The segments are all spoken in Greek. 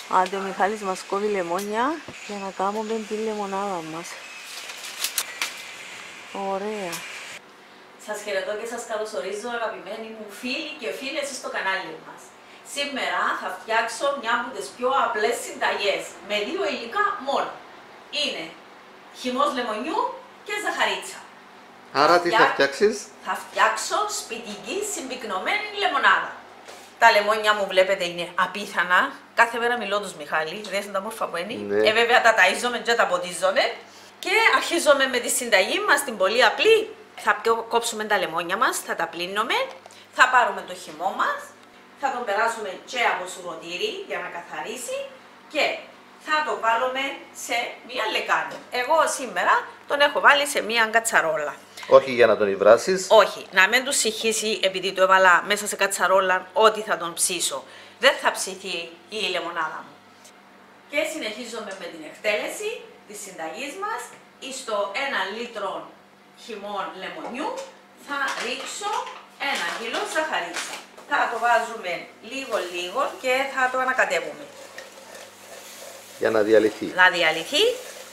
Άντε ο Μιχάλης μας κόβει λεμόνια για να κάνουμε τη λεμονάδα μας. Ωραία. Σας χαιρετώ και σας καλωσορίζω αγαπημένοι μου φίλοι και φίλες στο κανάλι μας. Σήμερα θα φτιάξω μια από τις πιο απλές συνταγές με δύο υλικά μόνο. Είναι χυμός λεμονιού και ζαχαρίτσα. Άρα τι θα φτιάξεις? Θα φτιάξω σπιτική συμπυκνωμένη λεμονάδα. Τα λεμόνια μου βλέπετε είναι απίθανα. Κάθε μέρα μιλώ τους Μιχάλη, δες τα μόρφα που είναι. Ναι. Βέβαια τα ταΐζομαι και τα ποτίζομαι. Και αρχίζουμε με τη συνταγή μας, την πολύ απλή. Θα κόψουμε τα λεμόνια μας, θα τα πλύνουμε. Θα πάρουμε το χυμό μας. Θα τον περάσουμε και από σουρωτήρι για να καθαρίσει. Και θα το βάλουμε σε μία λεκάνη. Εγώ σήμερα τον έχω βάλει σε μία κατσαρόλα. Όχι για να τον υβράσεις. Όχι, να μην του συγχύσει επειδή το έβαλα μέσα σε κατσαρόλα ότι θα τον ψήσω. Δεν θα ψηθεί η λεμονάδα μου. Και συνεχίζουμε με την εκτέλεση της συνταγής μας. Στο 1 λίτρο χυμών λεμονιού θα ρίξω 1 κιλό ζαχαρίτσα. Θα το βάζουμε λίγο και θα το ανακατεύουμε. Για να διαλυθεί. Να διαλυθεί.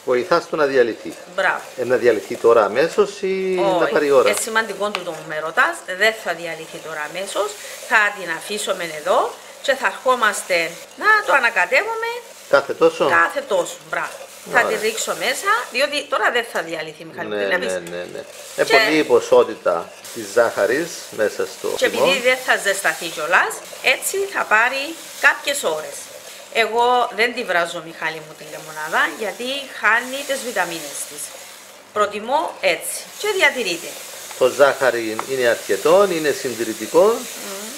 Βοηθάς το να διαλυθεί. Μπράβο. Να διαλυθεί τώρα αμέσως ή να πάρει ώρα? Είναι σημαντικό το με ρωτάς, δεν θα διαλυθεί τώρα αμέσως. Θα την αφήσουμε εδώ και θα ερχόμαστε να το ανακατεύουμε. Κάθε τόσο? Κάθε τόσο, μπράβο. Θα τη ρίξω μέσα, διότι τώρα δεν θα διαλυθεί, Μιχάλη. Ναι. Πολύ ποσότητα της ζάχαρης μέσα στο και χυμό. επειδή δεν θα ζεσταθεί κιόλας, έτσι θα πάρει κάποιες ώρες. Εγώ δεν τη βράζω, Μιχάλη μου, τη λεμονάδα, γιατί χάνει τις βιταμίνες της. Προτιμώ έτσι και διατηρείται. Το ζάχαρη είναι αρκετό, είναι συντηρητικό,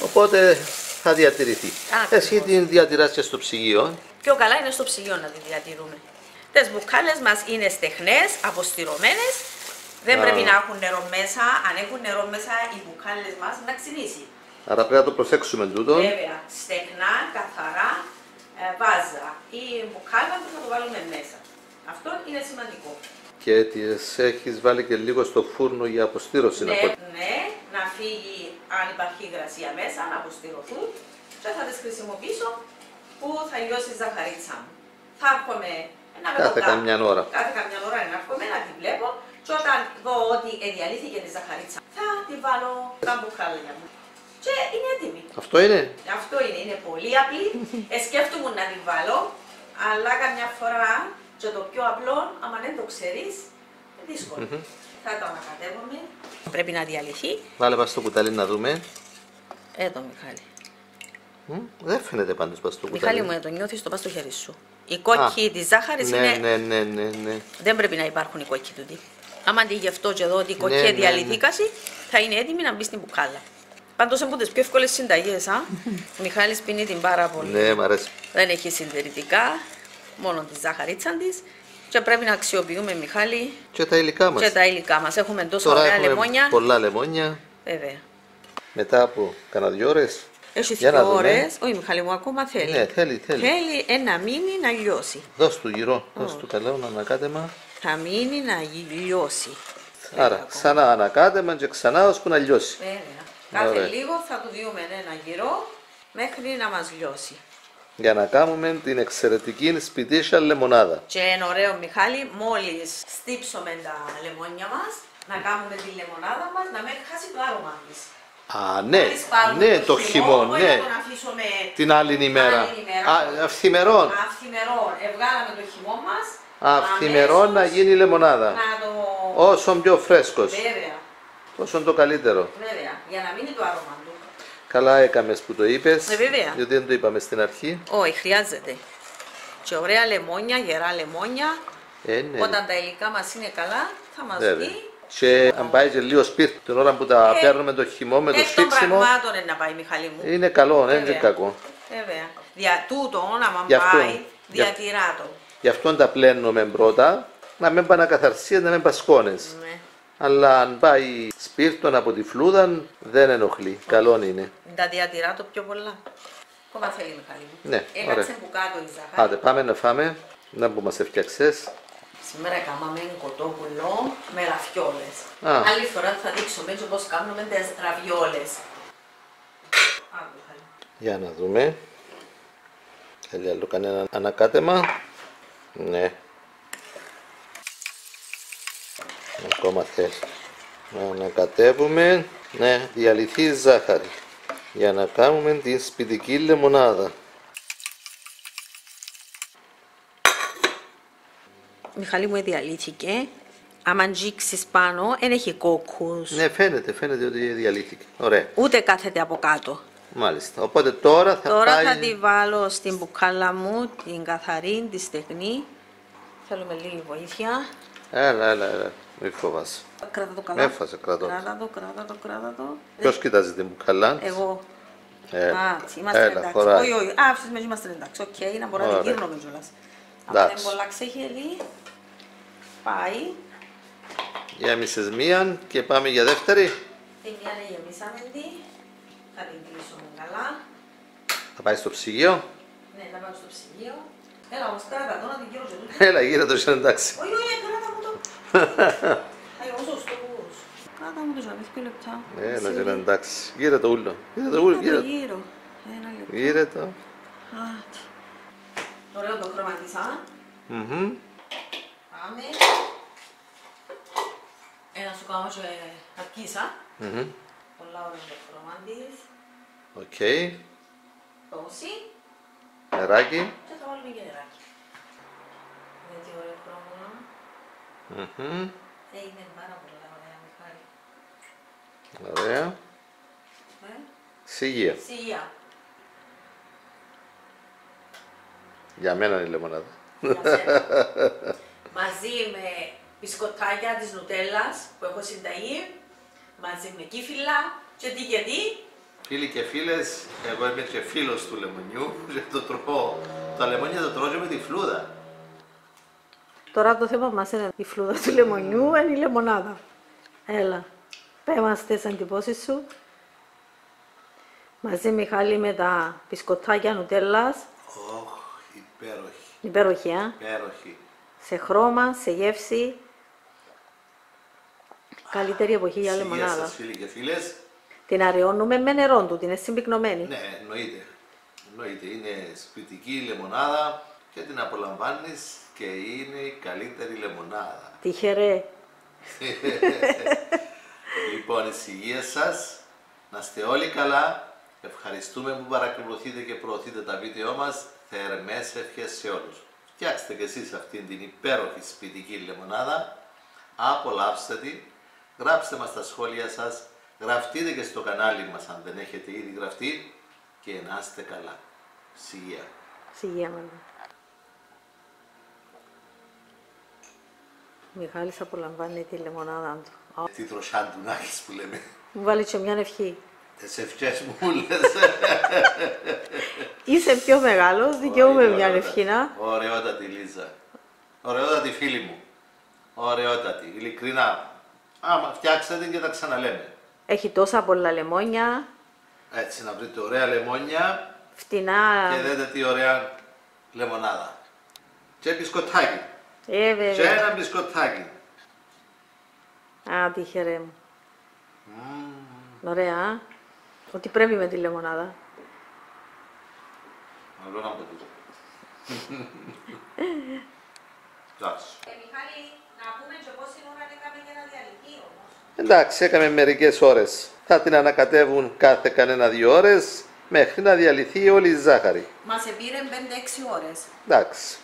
οπότε θα διατηρηθεί. Εσύ την διατηράς και στο ψυγείο. Πιο καλά είναι στο ψυγείο να τη διατηρούμε. Τις μπουκάλες μας είναι στεγνές, αποστηρωμένες. Δεν πρέπει να έχουν νερό μέσα. Αν έχουν νερό μέσα, οι μπουκάλες μας να ξυνήσει. Άρα πρέπει να το προσέξουμε τούτο. Βέβαια, στεγνά, καθαρά, βάζα ή μπουκάλα που θα το βάλουμε μέσα. Αυτό είναι σημαντικό. Και τις έχεις βάλει και λίγο στο φούρνο για αποστήρωση. Ναι, να φύγει αν υπάρχει υγρασία μέσα, να αποστηρωθούν και θα τις χρησιμοποιήσω που θα λιώσει η ζαχαρίτσα μου. Θα έρχομαι κάθε καμιά ώρα. Κάθε καμιά ώρα να έρχομαι να τη βλέπω και όταν δω ότι διαλύθηκε η ζαχαρίτσα θα τη βάλω τα μπουκάλια μου. Και είναι έτοιμη. Αυτό είναι? Αυτό είναι πολύ απλή. Σκέφτομαι να τη βάλω, αλλά καμιά φορά και το πιο απλό, άμα δεν το ξέρεις, είναι δύσκολο. Θα το ανακατεύουμε. Πρέπει να διαλυθεί. Βάλε πας στο κουτάλι να δούμε. Εδώ, Μιχάλη. Δεν φαίνεται πάντως πας στο κουτάλι. Μιχάλη μου, το νιώθεις το πας στο χέρι σου. Η κόκκι της ζάχαρης είναι... Ναι. Δεν πρέπει να υπάρχουν οι κόκκι τούτοι. Άμα τη γευτώ και εδώ ότι η κόκκι διαλυθήκαση, θα είναι έτοιμη να μπει στην μπουκάλα. Πάντως από τις πιο εύκολες συνταγές, ο Μιχάλης πίνει την πάρα πολύ. Ναι, μ' αρέσει. Δεν έχει συντηρητικά, μόνο τη ζαχαρίτσα της. Και πρέπει να αξιοποιούμε, Μιχάλη, και τα υλικά μας. Και τα υλικά μας. Έχουμε τόσα ωραία λεμόνια. Πολλά λεμόνια. Βέβαια. Μετά από κανένα 2 ώρες. Έχει 2 ώρες. Όχι, Μιχάλη μου, ακόμα θέλει. Ναι, θέλει. Θέλει ένα μήνυ να λιώσει. Δώσ' του γυρό, δώσ' του καλό ένα ανακάτεμα. Θα μείνει να λιώσει. Άρα, ξανά ανακάτεμα και ξανά ώσπου να λιώσει. Βέβαια. Κάθε λίγο θα του διούμε ένα γυρό μέχρι να μας λιώσει. Για να κάνουμε την εξαιρετική σπιτίσια λεμονάδα. Και είναι ωραίο, Μιχάλη, μόλις στύψουμε τα λεμόνια μας, να κάνουμε τη λεμονάδα μας να μην χάσει το άρωμα της. Ναι, το χυμό, ναι. Την άλλη ημέρα. Αυθημερών. Βγάλαμε το χυμό μας. Αυθημερών να γίνει λεμονάδα. Όσο πιο φρέσκος. Βέβαια. Τόσο το καλύτερο. Βέβαια, για να μείνει το άρωμα του. Καλά έκαμες που το είπες. Βέβαια. Γιατί δεν το είπαμε στην αρχή. Όχι, χρειάζεται. Και ωραία λεμόνια, γερά λεμόνια. Ναι. Όταν τα υλικά μας είναι καλά, θα μας βγει. Και αν πάει και λίγο σπίρτο την ώρα που τα παίρνουμε το χυμό με το σφίξιμο. Εκ των πραγμάτων είναι να πάει, Μιχάλη μου. Είναι καλό, δεν είναι κακό. Βέβαια. Δια τούτο, άμα πάει, διατηρά το. Γι' αυτό τα πλένουμε πρώτα, να μην πάνε ακαθαρσίες, να μην πασκώνες. Ναι. Αλλά αν πάει σπίρτον από τη φλούδα, δεν ενοχλεί. Καλό είναι. Τα διατηρά το πιο πολλά. Ακόμα θέλει, Μιχάλη μου. Ναι, έκατσε που κάτω η ζάχαρη. Άντε, πάμε να φάμε. Να που μας έφτιαξες. Σήμερα κάναμε κοτόπουλο με ραφιόλες. Άλλη φορά θα δείξουμε έτσι πώς κάνουμε τις ραφιόλες. Για να δούμε. Θέλει άλλο κανένα ανακάτεμα. Ναι. Ακόμα θέλει. Να ανακατεύουμε. Ναι, διαλυθεί ζάχαρη. Για να κάνουμε την σπιτική λεμονάδα. Μιχάλη μου, διαλύθηκε. Άμα αγγίξεις πάνω, δεν έχει κόκκους. Ναι, φαίνεται ότι διαλύθηκε. Ωραία. Ούτε κάθεται από κάτω. Μάλιστα. Οπότε τώρα θα τη βάλω στην μπουκάλα μου, την καθαρή, τη στεγνή. Θέλουμε λίγη βοήθεια. Έλα. Μην φοβάσαι. Κράτα το καλά. Έφασε, κρατώ. Κράτα το. Ποιος κοιτάζει την μπουκάλα? Εγώ. Έλα. Είμαστε εντάξει. Χωράει. Όχι. Άφησες με, είμαστε εντάξει. Οκ, να μπορώ να γύρνομαι κιόλας. Αν δεν πολλά ξεχελεί, πάει. Γέμισες μία και πάμε για δεύτερη. Την μία γεμίσαμε τη. Θα την κλείσουμε καλά. Θα πάει στο ψυγείο. Ναι, θα πάω στο ψυγείο. Έλα όμως κράτα το, να την γύρω και τούτη. Έλα, γύρω το, εντάξει. Όχι, κράτα μου το. Εγώ σωστό κουρούς. Κράτα μου το ζωές και λεπτά. Έλα, γύρω, εντάξει. Γύρω το ούλο. Γύρω. Ένα λεπτό. Γύρω το. Ωραίο το χρωματίσα. Πάμε. Ένα σου κάνω και αρκίσα. Πολλά ωραίο το χρώμα της. Οκ. Τόση. Νεράκι. Και θα βάλουμε και νεράκι. Είναι τι ωραίο χρώμα. Είναι πάρα πολλά ωραία, Μιχάλη. Ωραία. Σιγεία. Σιγεία. Για μένα είναι η λεμονάδα. Μαζί με μπισκοτάκια της νουτέλας που έχω συνταγή, μαζί με κύφυλλα και τι και τι. Φίλοι και φίλες, εγώ είμαι και φίλος του λεμονιού και το τρώω. Τα λεμόνια το τρώω με τη φλούδα. Τώρα το θέμα μας είναι η φλούδα του λεμονιού, είναι η λεμονάδα. Έλα, πες μας τις εντυπώσεις σου. Μαζί Μιχάλη με τα μπισκοτάκια νουτέλας. Υπέροχη. Υπέροχη, Υπέροχη. Σε χρώμα, σε γεύση. Καλύτερη εποχή για λεμονάδα. Σιγά σας φίλοι και φίλες. Την αραιώνουμε με νερό του, την είναι συμπυκνωμένη. Ναι, εννοείται. Είναι σπιτική λεμονάδα και την απολαμβάνεις και είναι η καλύτερη λεμονάδα. Τυχερέ. Λοιπόν, η υγεία σας, να είστε όλοι καλά. Ευχαριστούμε που παρακολουθείτε και προωθείτε τα βίντεο μας. Θερμές ευχές σε όλους. Φτιάξτε και εσείς αυτήν την υπέροχη σπιτική λεμονάδα. Απολαύστε τη. Γράψτε μας τα σχόλια σας. Γραφτείτε και στο κανάλι μας αν δεν έχετε ήδη γραφτεί. Και να είστε καλά. Σιγεία. Σιγεία, μάλλον. Μιχάλης απολαμβάνει τη λεμονάδα του. Τι τροσάντουνάκης που λέμε. Μου βάλει και μια ευχή. Τις ευχές μου λες. Είσαι πιο μεγάλος, δικαιούμαι μια ευχή να. Ωραιότατη Λίζα. Ωραιότατη φίλη μου. Ωραιότατη. Ειλικρινά. Άμα φτιάξετε και τα ξαναλέμε. Έχει τόσα πολλά λεμόνια. Έτσι να βρείτε ωραία λεμόνια. Φτηνά. Και δείτε τι ωραία λεμονάδα. Και μπισκοτάκι. Βέβαια. Και ένα μπισκοτάκι. Α, τυχερέ μου. Ωραία. Ότι πρέπει με τη λεμονάδα. Άλλο να πω τούτο. Εντάξει. Μιχάλη, να πούμε και πόση ώρα έκαμε για να διαλυθεί όμως. Εντάξει, έκαμε μερικές ώρες. Θα την ανακατεύουν κάθε κανένα 2 ώρες μέχρι να διαλυθεί όλη η ζάχαρη. Μας επήρε 5-6 ώρες. Εντάξει.